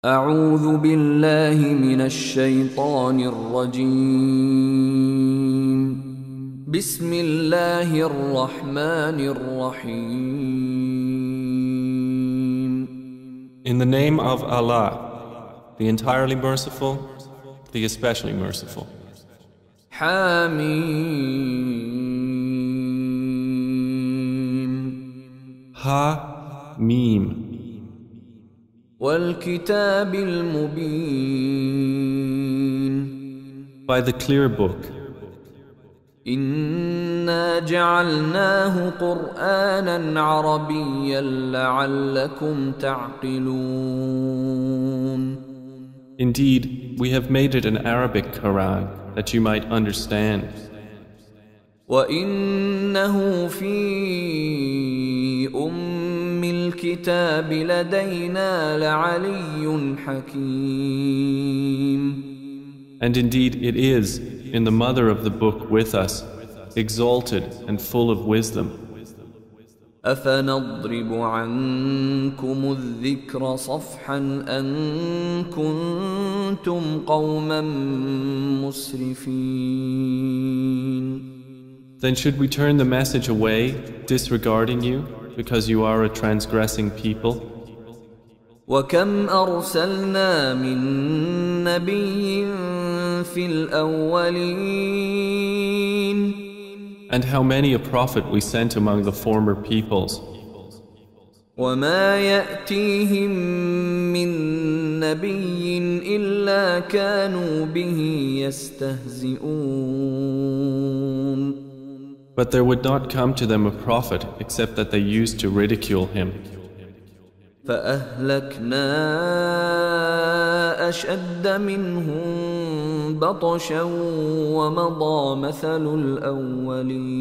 أعوذ بالله من الشيطان الرجيم بسم الله الرحمن الرحيم In the name of Allah, the entirely merciful, the especially merciful. حميم Ha Mim. والكتاب المبين By the clear book. إنا جعلناه قرآنا عربيا لعلكم تعقلون Indeed, we have made it an Arabic Quran that you might understand. وإنه في الكتاب لدينا لعلي حكيم And indeed it is in the mother of the book with us, exalted and full of wisdom. أفنضرب عنكم الذكر صفحا أن كنتم قوما مسرفين Then should we turn the message away, disregarding you, because you are a transgressing people? وكم أرسلنا من نبي في الأولين And how many a prophet we sent among the former peoples. وما يأتيهم من نبي إلا كانوا به يستهزئون But there would not come to them a prophet except that they used to ridicule him. فأهلكنا أشد منهم بطشا ومضى مثل الأولين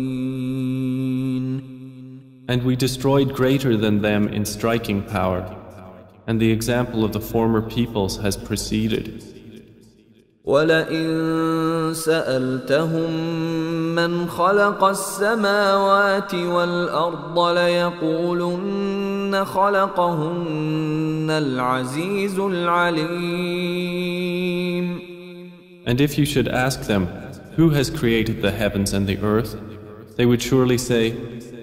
And we destroyed greater than them in striking power, and the example of the former peoples has preceded. ولئن سألتهم من خلق السماوات والأرض ليقولن خلقهن العزيز العليم And if you should ask them, who has created the heavens and the earth, they would surely say,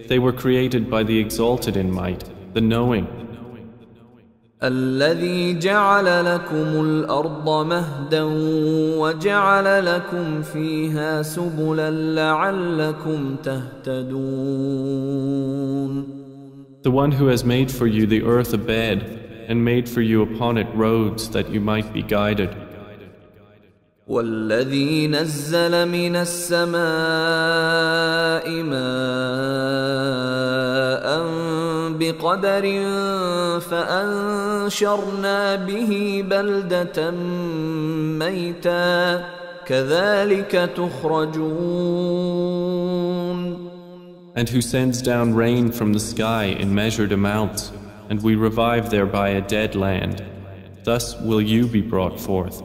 they were created by the exalted in might, the knowing. الذي جعل لكم الأرض مهدا وجعل لكم فيها سبلا لعلكم تهتدون The one who has made for you the earth a bed and made for you upon it roads that you might be guided. والذي نزل من السماء ماء بقدر فأنشرنا به بلدة ميتا كذلك تخرجون And who sends down rain from the sky in measured amounts, and we revive thereby a dead land. Thus will you be brought forth.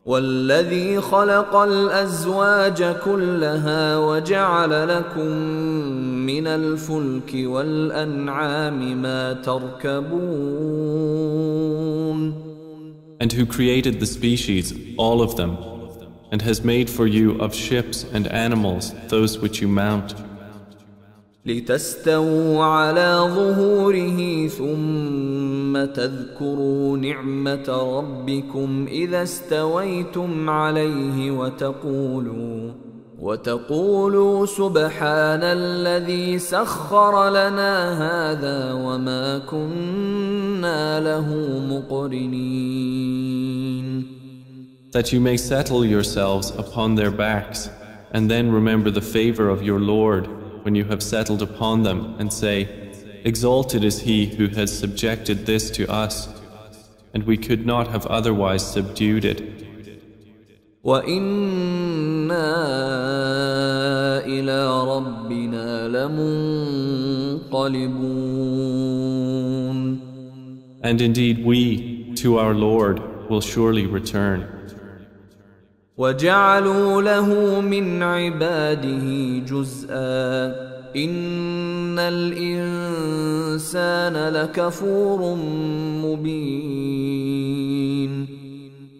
والذي خلق الأزواج كلها وجعل لكم من الفلك والأنعام ما تركبون And who created the species, all of them, and has made for you of ships and animals those which you mount, لتستووا على ظهوره ثم تذكروا نعمة ربكم إذا استويتم عليه وتقولوا سبحان الذي سخر لنا هذا وما كنا له مقرنين that you may settle yourselves upon their backs, and then remember the favor of your Lord when you have settled upon them, and say, exalted is he who has subjected this to us, and we could not have otherwise subdued it. وَإِنَّا إِلَى رَبِّنَا لَمُنقَلِبُونَ And indeed we, to our Lord, will surely return. وجعلوا له من عباده جزءا إن الإنسان لكفور مبين.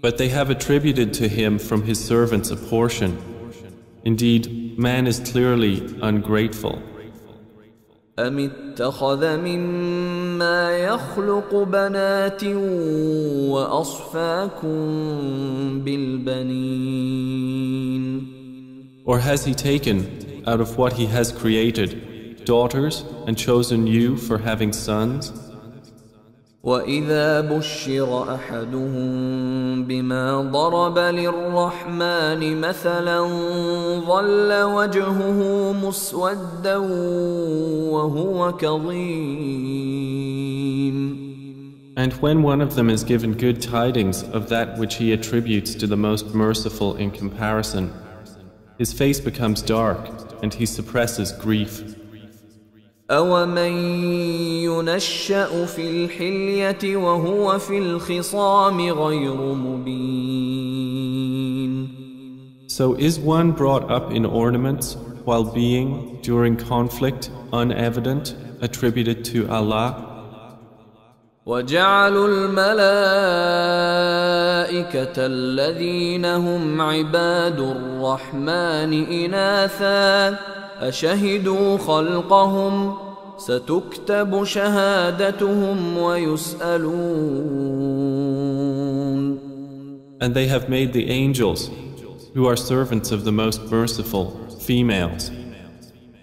But they have attributed to him from his servants a portion. Indeed, man is clearly ungrateful. أم اتخذ مما يخلق بنات وأصفاكم بالبنين. Or has he taken, out of what he has created, daughters and chosen you for having sons? وإذا بشر أحدهم بما ضرب للرحمن مثلا ظل وجهه مسودا وهو كظيم. And when one of them is given good tidings of that which he attributes to the most merciful in comparison, his face becomes dark and he suppresses grief. أَوَمَن يُنَشَّأُ فِي الْحِلْيَةِ وَهُوَ فِي الْخِصَامِ غَيْرُ مُبِينٍ. So is one brought up in ornaments while being, during conflict, unevident, attributed to Allah? وَجَعَلُوا الْمَلَائِكَةَ الَّذِينَ هُمْ عِبَادُ الرَّحْمَنِ إِنَاثًا أشهدوا خلقهم ستكتب شهادتهم ويسألون. And they have made the angels, who are servants of the most merciful, females.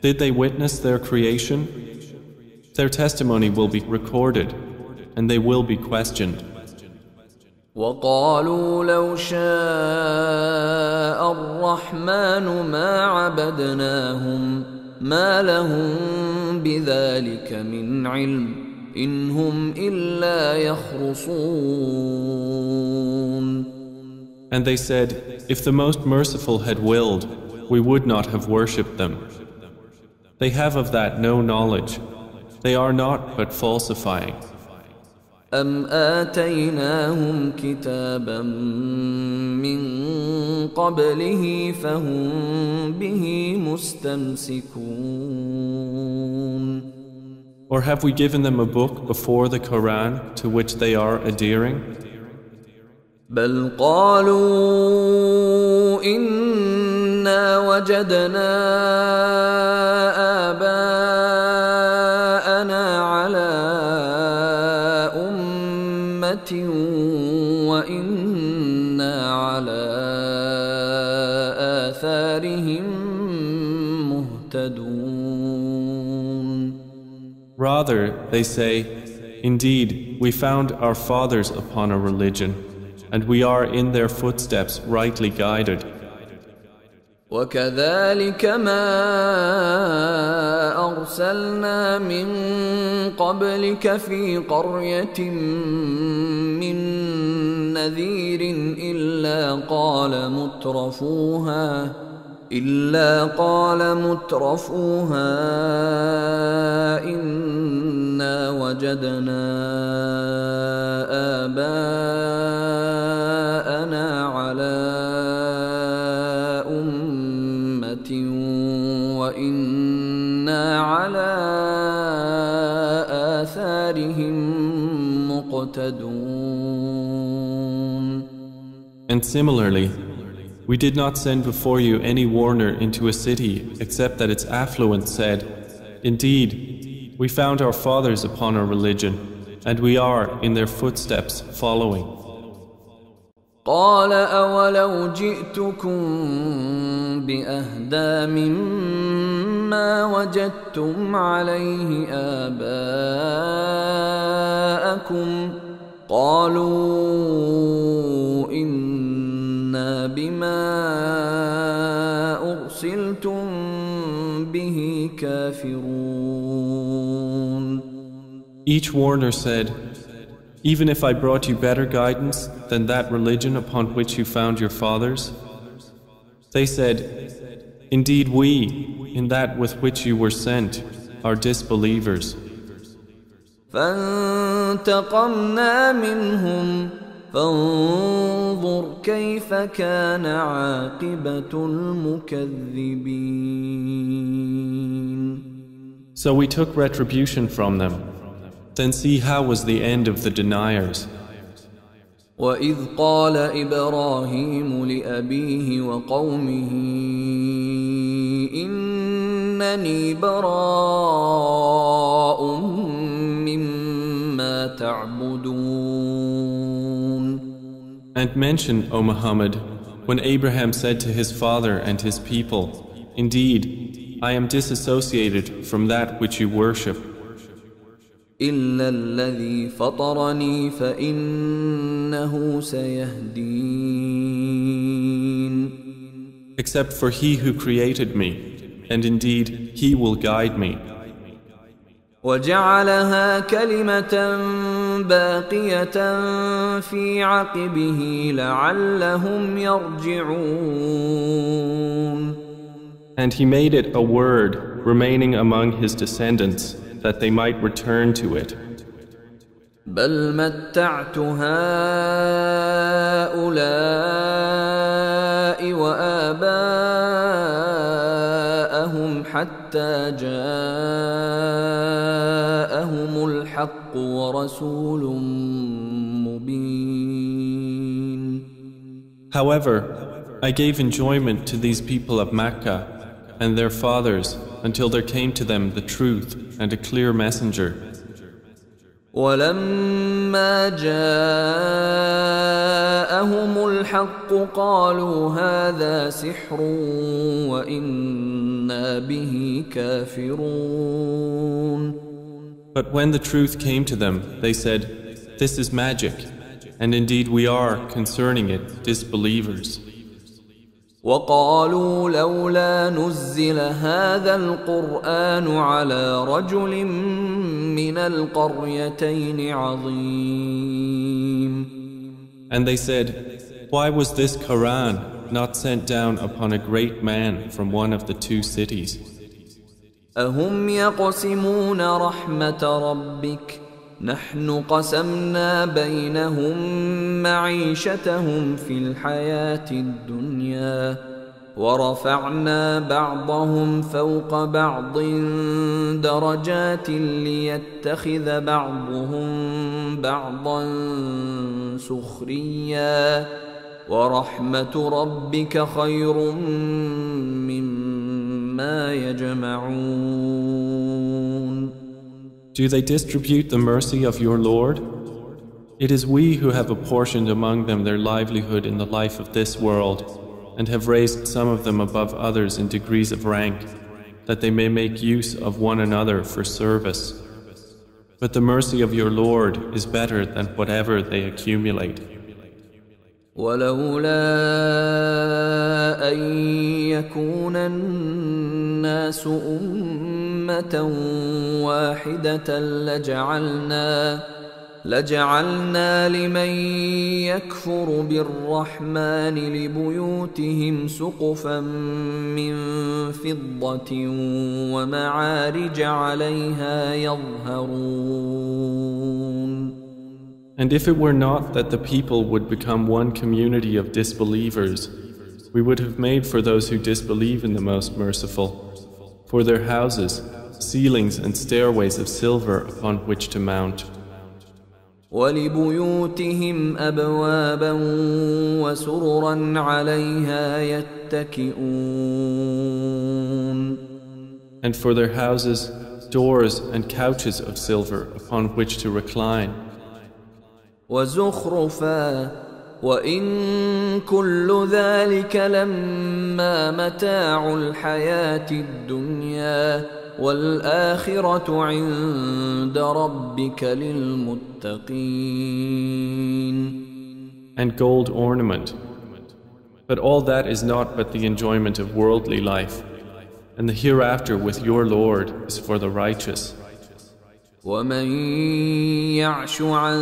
Did they witness their creation? Their testimony will be recorded, and they will be questioned. وقالوا لو شاء الرحمن ما عبدناهم ما لهم بذلك من علم إن هم إلا يخرصون. And they said, if the most merciful had willed, we would not have worshipped them. They have of that no knowledge. They are not but falsifying. أم آتيناهم كتابا من قبله فهم به مستمسكون. Or have we given them a book before the Quran to which they are adhering? بل قالوا إنا وجدنا آباءنا على وإنا على آثارهم مهتدون. Rather, they say, indeed, we found our fathers upon a religion, and we are in their footsteps rightly guided. وكذلك ما أرسلنا من قبلك في قرية من نذير إلا قال مترفوها إنا وجدنا آباءنا على وإنا على آثارهم مقتدون. And similarly, we did not send before you any warner into a city except that its affluent said, indeed, we found our fathers upon a religion, and we are in their footsteps following. قال أولو جئتكم بأهدى مما وجدتم عليه آباءكم قالوا إنا بما أرسلتم به كافرون. Each warner said, even if I brought you better guidance than that religion upon which you found your fathers? They said, indeed we, in that with which you were sent, are disbelievers. فانتقمنا منهم فانظر كيف كان عاقبة المكذبين. So we took retribution from them. Then see how was the end of the deniers. وإذ قال إبراهيم لأبيه وقومه إنني براء مما تعبدون. And mention, O Muhammad, when Abraham said to his father and his people, Indeed, I am disassociated from that which you worship. إلا الذي فطرني فإنه سيهدين. Except for he who created me, and indeed he will guide me. وجعلها كلمة باقية في عقبه لعلهم يرجعون. And he made it a word remaining among his descendants, that they might return to it. بل متعت هؤلاء وآباءهم حتى جاءهم الحق ورسول مبين. However, I gave enjoyment to these people of Mecca and their fathers until there came to them the truth and a clear messenger. ولما جاءهم الحق قالوا هذا سحر وإنا به كافرون. But when the truth came to them, they said, This is magic, and indeed we are, concerning it, disbelievers. وقالوا لولا نزل هذا القرآن على رجل من القريتين عظيم. And they said, Why was this Quran not sent down upon a great man from one of the two cities? أهم يقسمون رحمة ربك نحن قسمنا بينهم معيشتهم في الحياة الدنيا ورفعنا بعضهم فوق بعض درجات ليتخذ بعضهم بعضا سخريا ورحمة ربك خير مما يجمعون. Do they distribute the mercy of your Lord? It is we who have apportioned among them their livelihood in the life of this world, and have raised some of them above others in degrees of rank, that they may make use of one another for service. But the mercy of your Lord is better than whatever they accumulate. ولولا أن يكون الناس أمة واحدة لجعلنا لمن يكفر بالرحمن لبيوتهم سقفا من فضة ومعارج عليها يظهرون. And if it were not that the people would become one community of disbelievers, we would have made for those who disbelieve in the Most Merciful, for their houses, ceilings and stairways of silver upon which to mount. وَلِبُيُوتِهِمْ أَبْوَابًا وَسُرُرًا عَلَيْهَا يَتَّكِئُونَ. And for their houses, doors and couches of silver upon which to recline. وَزُخْرُفًا وَإِن كُلُّ ذَلِكَ لَمَّا مَتَاعُ الْحَيَاةِ الدُّنْيَا وَالْآخِرَةُ عِندَ رَبِّكَ لِلْمُتَّقِينَ. And gold ornament. But all that is not but the enjoyment of worldly life, and the hereafter with your Lord is for the righteous. وَمَن يَعْشُ عَن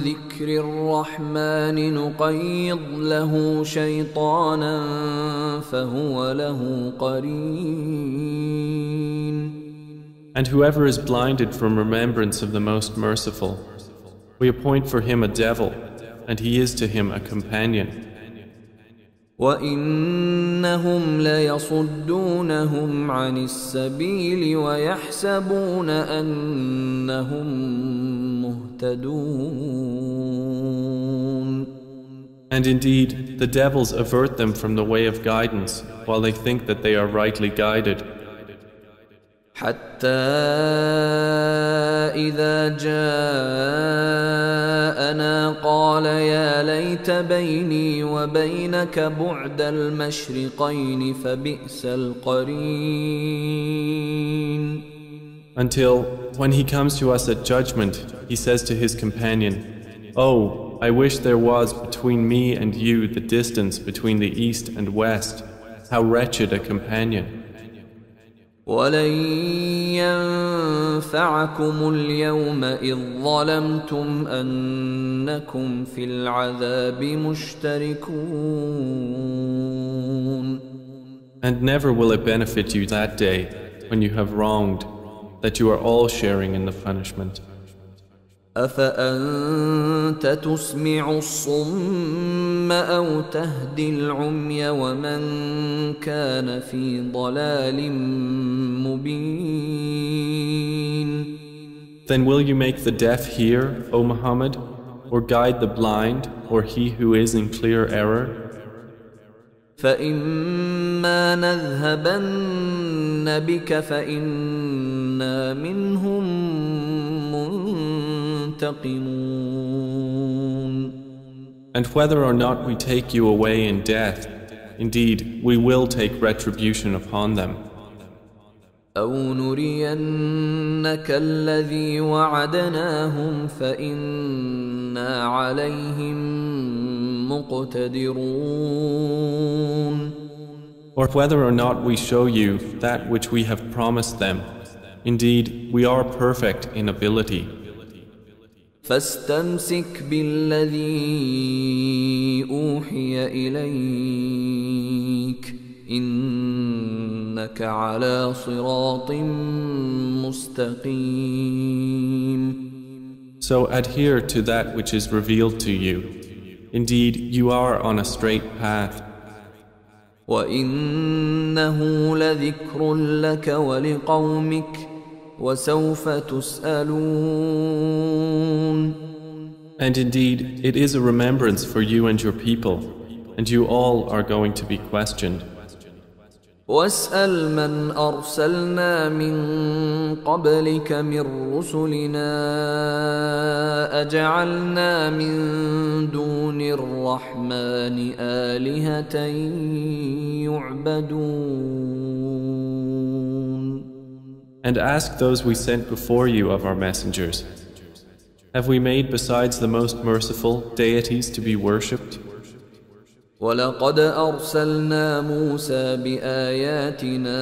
ذِكْرِ الرَّحْمَنِ نُقَيِّضْ لَهُ شَيْطَانًا فَهُوَ لَهُ قَرِينٌ. And whoever is blinded from remembrance of the Most Merciful, we appoint for him a devil, and he is to him a companion. وَإِنَّهُمْ لَيَصُدُّونَهُمْ عَنِ السَّبِيلِ وَيَحْسَبُونَ أَنَّهُمْ مُهْتَدُونَ. And indeed, the devils avert them from the way of guidance, while they think that they are rightly guided. حتى إذا جاءنا قال يا ليت بيني وبينك بعد المشرقين فبئس القرين. Until, when he comes to us at judgment, he says to his companion, "Oh, I wish there was between me and you the distance between the east and west. How wretched a companion." ولن ينفعكم اليوم إذ ظلمتم أنكم في العذاب مشتركون. And never will it benefit you that day, when you have wronged, that you are all sharing in the punishment. أفأنت تسمع الصم أو تهدي العمي ومن كان في ضلال مبين. Then will you make the deaf hear, O Muhammad, or guide the blind, or he who is in clear error? فإما نذهبن بك فإنا منهم منتقمون. And whether or not we take you away in death, indeed we will take retribution upon them. أو نرينك الذي وعدناهم فإنا عليهم مقتدرون. Or whether or not we show you that which we have promised them, indeed we are perfect in ability. فاستمسك بالذي أوحي إليك إنك على صراط مستقيم. So adhere to that which is revealed to you. Indeed, you are on a straight path. وإنه لذكر لك ولقومك وسوف تسألون. And indeed, it is a remembrance for you and your people, and you all are going to be questioned. واسأل من أرسلنا من قبلك من رسلنا أجعلنا من دون الرحمن آلهة يعبدون. And ask those we sent before you of our messengers, have we made besides the most merciful deities to be worshipped? ولقد أرسلنا موسى بآياتنا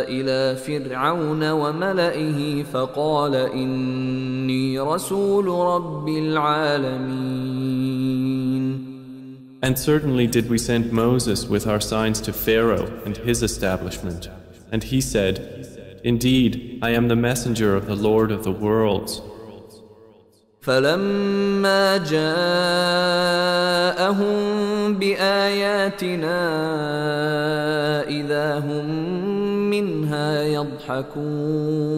إلى فرعون وملئه فقال إني رسول رب العالمين. And certainly did we send Moses with our signs to Pharaoh and his establishment, and he said, "Indeed, I am the messenger of the Lord of the worlds." فلما جاءهم بآياتنا إذا هم منها يضحكون.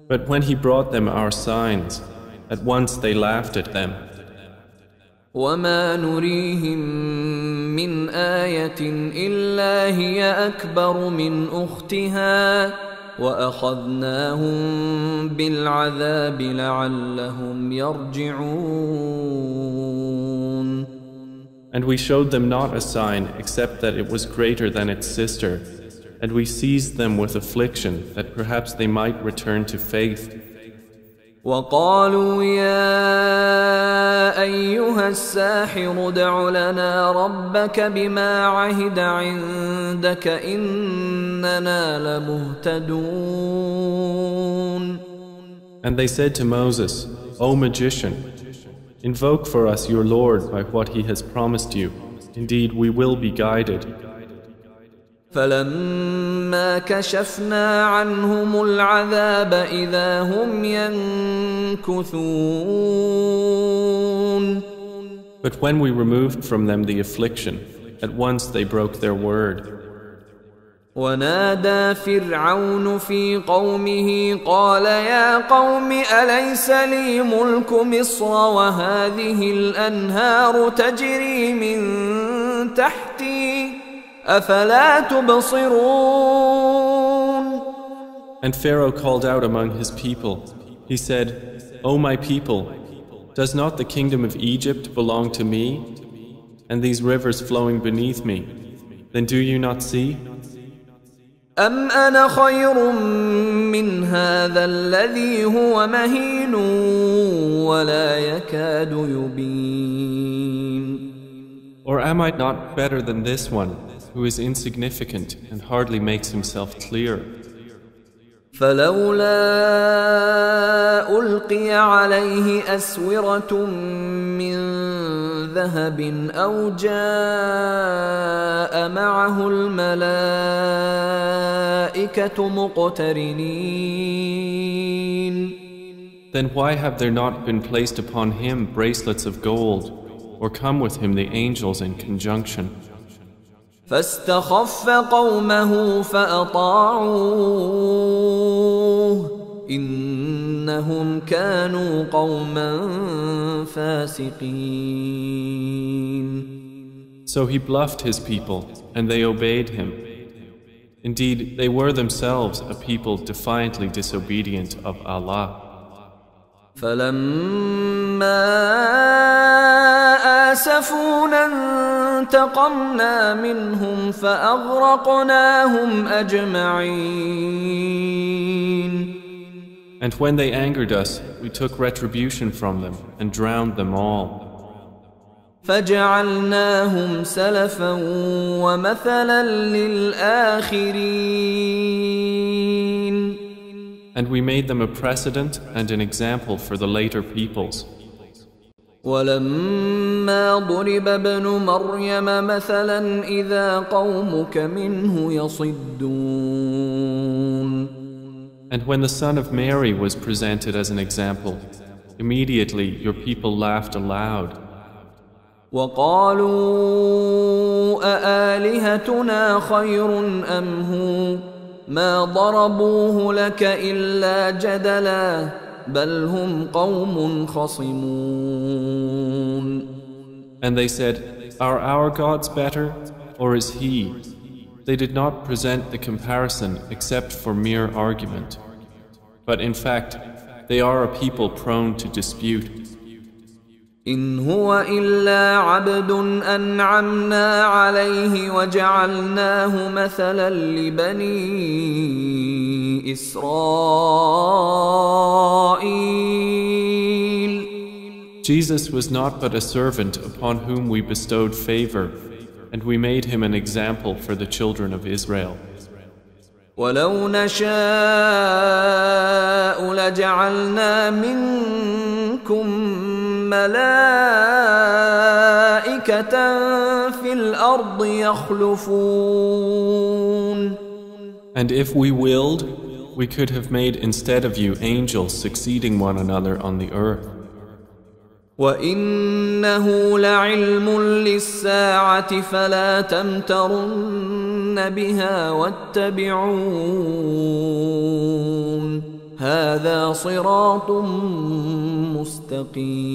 But when he brought them our signs, at once they laughed at them. وما نريهم من آية إلا هي أكبر من أختها وأخذناهم بالعذاب لعلهم يرجعون. And we showed them not a sign except that it was greater than its sister, and we seized them with affliction that perhaps they might return to faith. وقالوا يا أيها الساحر ادع لنا ربك بما عهد عندك إننا لمهتدون. And they said to Moses, "O magician, invoke for us your Lord by what he has promised you. Indeed, we will be guided." فلما كشفنا عنهم العذاب إذا هم ينكثون. But when we removed from them the affliction, at once they broke their word. ونادى فرعون في قومه قال يا قوم أليس لي ملك مصر وهذه الأنهار تجري من تحتي أفلا تبصرون. And Pharaoh called out among his people. He said, O my people, does not the kingdom of Egypt belong to me, and these rivers flowing beneath me? Then do you not see? أم أنا خير من هذا الذي هو مهين ولا يكاد يبين. Or am I not better than this one, who is insignificant and hardly makes himself clear? فلولا ألقي عليه أسورة من ذهب أو جاء معه الملائكة مقترنين. Then why have there not been placed upon him bracelets of gold, or come with him the angels in conjunction? فاستخف قومه فأطاعوه إنهم كانوا قوما فاسقين. So he bluffed his people, and they obeyed him. Indeed, they were themselves a people defiantly disobedient of Allah. فلما آسفونا انتقمنا منهم فأغرقناهم أجمعين. And when they angered us, we took retribution from them and drowned them all. فجعلناهم سلفا ومثلا للآخرين. And we made them a precedent and an example for the later peoples. ولما ضرب ابن مريم مثلا إذا قومك منه يصدون. And when the son of Mary was presented as an example, immediately your people laughed aloud. وقالوا أآلهتنا خير أم هو ما ضربوه لك إلا جدلا بل هم قوم خصمون. And they said, Are our gods better, or is he? They did not present the comparison except for mere argument. But in fact, they are a people prone to dispute. إن هو إلا عبد أنعمنا عليه وجعلناه مثلا لبني إسرائيل. Jesus was not but a servant upon whom we bestowed favor, and we made him an example for the children of Israel. ولو نشاء لجعلنا منكم ملائكة في الأرض يخلفون. And if we willed, we could have made instead of you angels succeeding one another on the earth. وإنه لعلم للساعة فلا تمترن بها واتبعون هذا صراط مستقيم.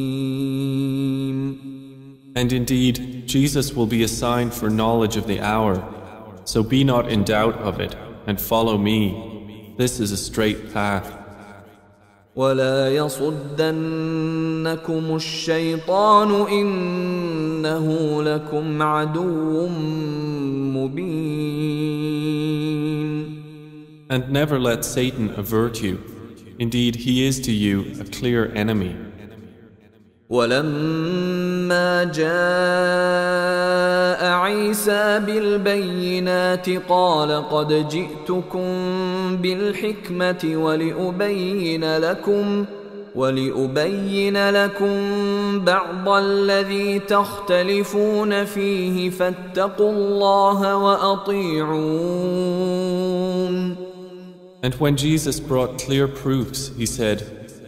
And indeed, Jesus will be a sign for knowledge of the hour, so be not in doubt of it, and follow me. This is a straight path. ولا يصدنكم الشيطان إنه لكم عدو مبين. And never let Satan avert you. Indeed, he is to you a clear enemy. ولما جاء عيسى بالبينات قال قد وَلِأُبَيِّنَ لَكُمْ بَعْضَ الَّذِي تَخْتَلِفُونَ فِيهِ فَاتَّقُوا اللَّهَ وَأَطِيعُونِ. And when Jesus brought clear proofs, he said,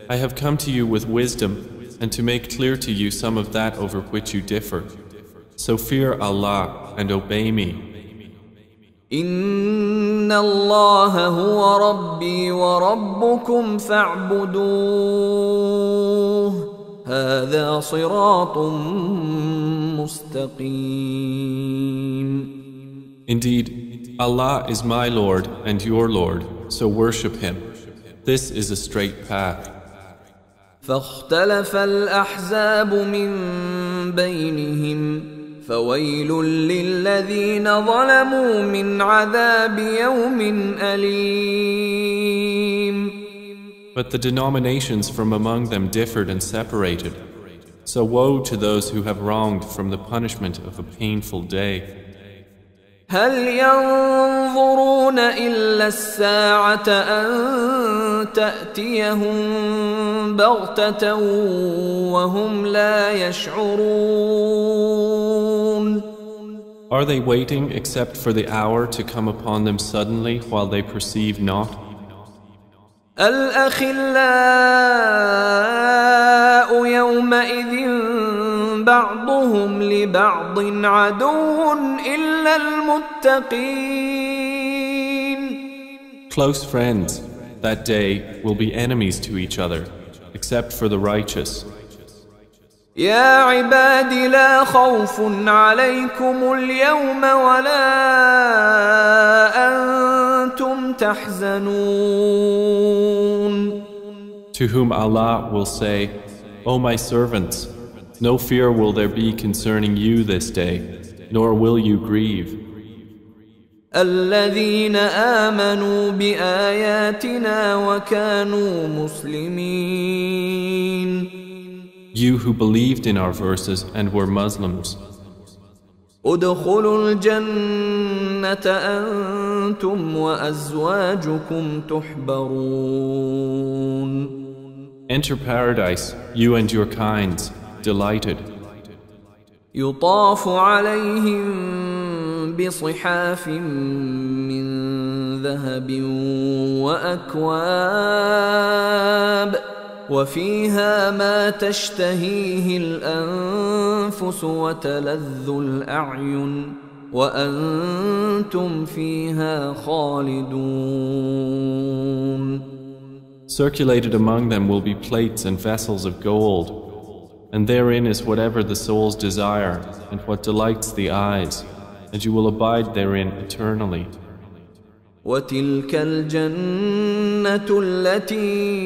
I have come to you with wisdom and to make clear to you some of that over which you differ. So fear Allah and obey me. إِنَّ اللَّهَ هُوَ رَبِّي وَرَبُّكُمْ فَاعْبُدُوهُ هَذَا صِرَاطٌ مُسْتَقِيمٌ. Indeed, Allah is my Lord and your Lord, so worship Him. This is a straight path. فاختلف الأحزاب من بينهم فويل للذين ظلموا من عذاب يوم أليم. But the denominations from among them differed and separated. So woe to those who have wronged from the punishment of a painful day. هل ينظرون إلا الساعة أن تأتيهم بغتة وهم لا يشعرون. Are they waiting except for the hour to come upon them suddenly while they perceive not? الأخلاء يومئذ بعضهم لبعض عدو إلا المتقين. Close friends that day will be enemies to each other except for the righteous. يا عباد لا خوف عليكم اليوم ولا أنتم تحزنون. To whom Allah will say, O my servants, no fear will there be concerning you this day, nor will you grieve. الذين آمنوا بآياتنا وكانوا مسلمين. You who believed in our verses and were Muslims. ادخلوا الجنة أنتم وأزواجكم تحبرون. Enter paradise, you and your kinds, delighted. يطاف عليهم بصحاف من ذهب وأكواب وفيها ما تشتهيه الأنفس وتلذ الأعين وأنتم فيها خالدون. Circulated among them will be plates and vessels of gold, and therein is whatever the souls desire and what delights the eyes, and you will abide therein eternally. وتلك الجنة التي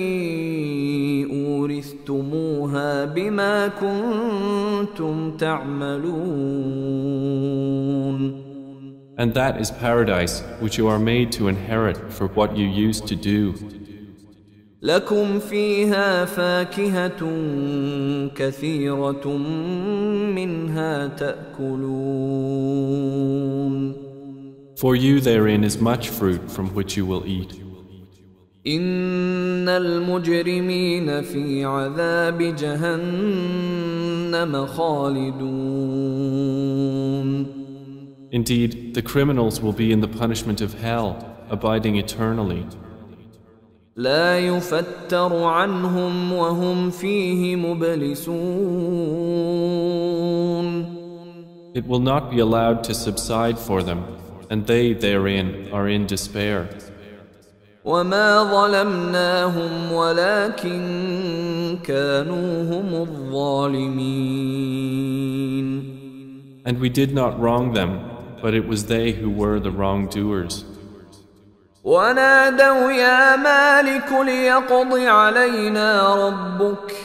أورثتموها بما كنتم تعملون. And that is paradise which you are made to inherit for what you used to do. لكم فيها فاكهة كثيرة منها تأكلون. For you therein is much fruit from which you will eat. إن المجرمين في عذاب جهنم خالدون. Indeed, the criminals will be in the punishment of hell, abiding eternally. لا يفتر عنهم وهم فيه مبلسون. It will not be allowed to subside for them, and they therein are in despair. وما ظلمناهم ولكن كانوا هم الظالمين. And we did not wrong them, but it was they who were the wrongdoers. ونادوا يا مالك ليقض علينا ربك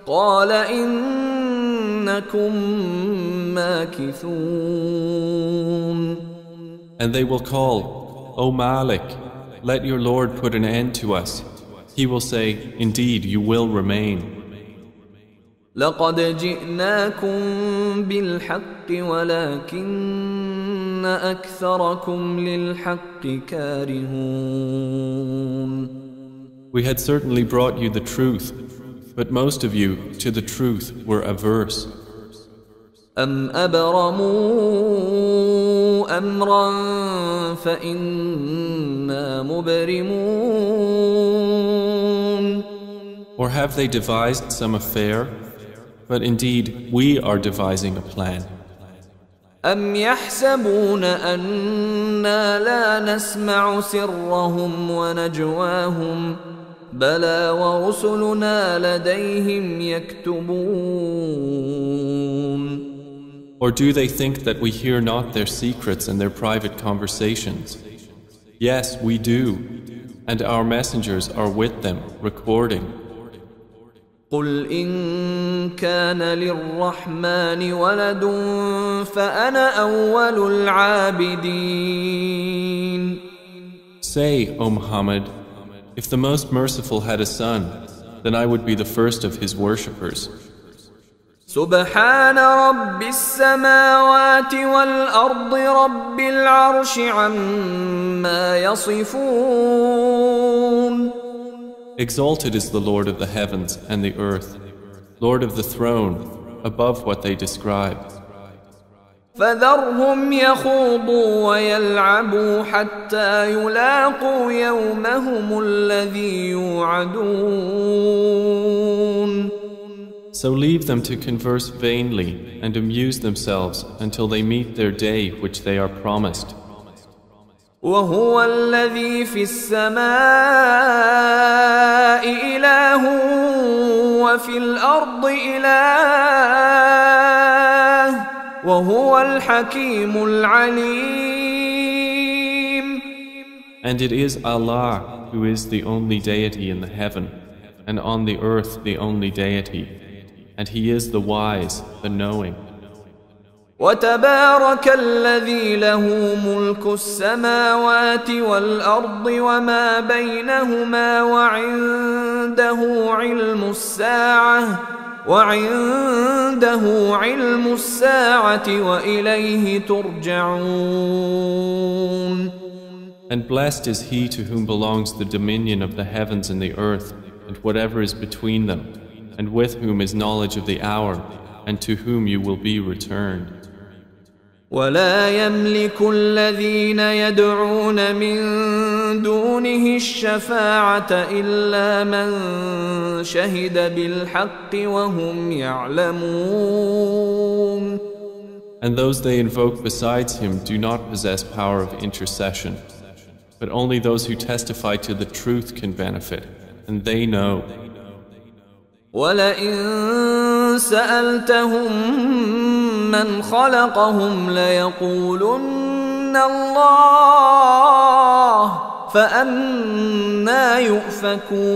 قال إنكم ماكثون. And they will call, O Malik, let your Lord put an end to us. He will say, indeed, you will remain. لقد جئناكم بالحق ولكن أكثركم للحق كارهون. We had certainly brought you the truth, But most of you, to the truth, were averse. أم أبرموا أمرا فإنا مبرمون. Or have they devised some affair? But indeed, we are devising a plan. أم يحسبون أنا لا نسمع سرهم ونجواهم بلى ورسلنا لديهم يكتبون. Or do they think that we hear not their secrets and their private conversations? Yes, we do, and our messengers are with them, recording. قل إن كان للرحمن ولد فأنا أول العابدين. Say, O Muhammad, if the Most Merciful had a son, then I would be the first of his worshippers. سبحان رب السماوات والأرض رب العرش عما يصفون. Exalted is the Lord of the heavens and the earth, Lord of the throne, above what they describe. فذرهم يخوضوا ويلعبوا حتى يلاقوا يومهم الذي يوعدون. So leave them to converse vainly and amuse themselves until they meet their day which they are promised. وهو الذي في السماء إله وفي الأرض إله وهو الحكيم العليم. And it is Allah who is the only deity in the heaven, and on the earth the only deity, and He is the wise, the knowing. وتبارك الذي له ملك السماوات والأرض وما بينهما وعنده علم الساعة وإليه ترجعون. And blessed is he to whom belongs the dominion of the heavens and the earth, and whatever is between them, and with whom is knowledge of the hour, and to whom you will be returned. ولا يملك الذين يدعون من دونه الشفاعة إلا من شهد بالحق وهم يعلمون. And those they invoke besides him do not possess power of intercession, but only those who testify to the truth can benefit, and they know. وَلَئِن سَأَلْتَهُم مَّنْ خَلَقَهُمْ لَيَقُولُنَّ اللَّهُ فَأَنَّىٰ يُؤْفَكُونَ.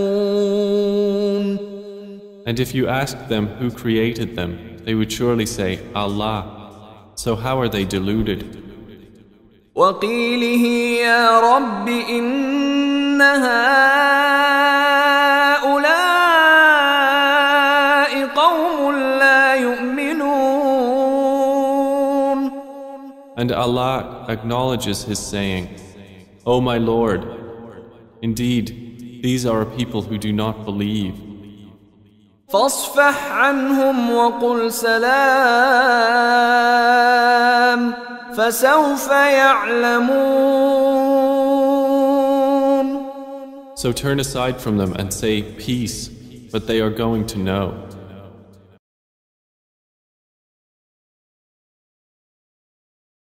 And if you asked them who created them, they would surely say, Allah. So how are they deluded? وَقِيلِهِ يَا رَبِّ إِنَّ هَٰؤُلَاءِ قَوْمٌ لَّا يُؤْمِنُونَ. And Allah acknowledges His saying, O my Lord, indeed, these are a people who do not believe. فاصفح عنهم وقل سلام فسوف يعلمون. So turn aside from them and say peace, but they are going to know.